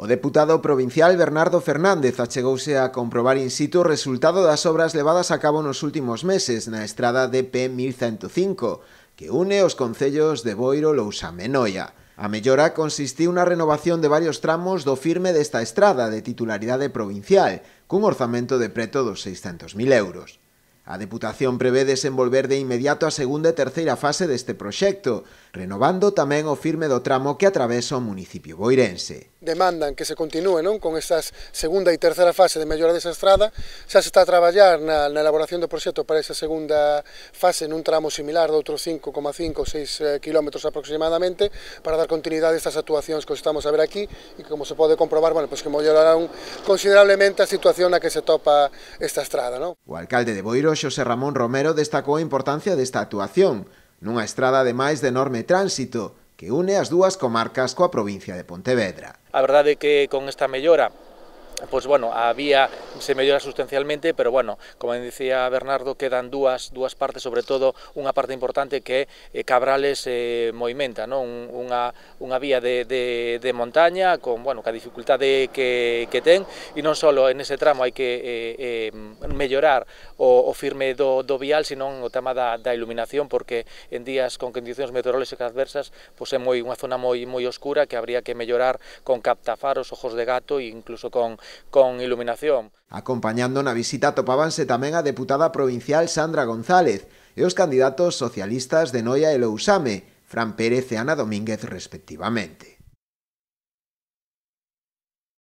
O deputado provincial Bernardo Fernández achegouse a comprobar in situ o resultado das obras levadas a cabo nos últimos meses na estrada DP 1105, que une os concellos de Boiro, Lousame e Noia. A mellora consistiu na renovación de varios tramos do firme desta estrada de titularidade provincial, cun orzamento de preto dos 600.000 euros. A Deputación prevé desenvolver de inmediato a segunda e terceira fase deste proxecto, renovando tamén o firme do tramo que atravesa o municipio boirense. Demandan que se continúe con estas segunda e terceira fase de mellora desa estrada. Xa se está a traballar na elaboración do proxecto para esa segunda fase nun tramo similar de outros 5,5 ou 6 km aproximadamente, para dar continuidade a estas actuacións que estamos a ver aquí e que, como se pode comprobar, que mellorarán considerablemente a situación na que se topa esta estrada. O alcalde de Boiro, Xosé Ramón Romero, destacou a importancia desta actuación nunha estrada ademais de enorme tránsito que une as dúas comarcas coa provincia de Pontevedra. A verdade é que con esta mellora, pois a vía se mellora sustancialmente, pero como dicía Bernardo, quedan dúas partes, sobre todo unha parte importante que é Cabrales Moimenta, unha vía de montaña con a dificultade que ten, e non só en ese tramo hai que mellorar o firme do vial, senón o tema da iluminación, porque en días con condicións meteorolóxicas adversas é unha zona moi oscura que habría que mellorar con captafaros, ojos de gato e incluso con iluminación. Acompañando na visita topábanse tamén a deputada provincial Sandra González e os candidatos socialistas de Noia e Lousame, Fran Pérez e Ana Domínguez respectivamente.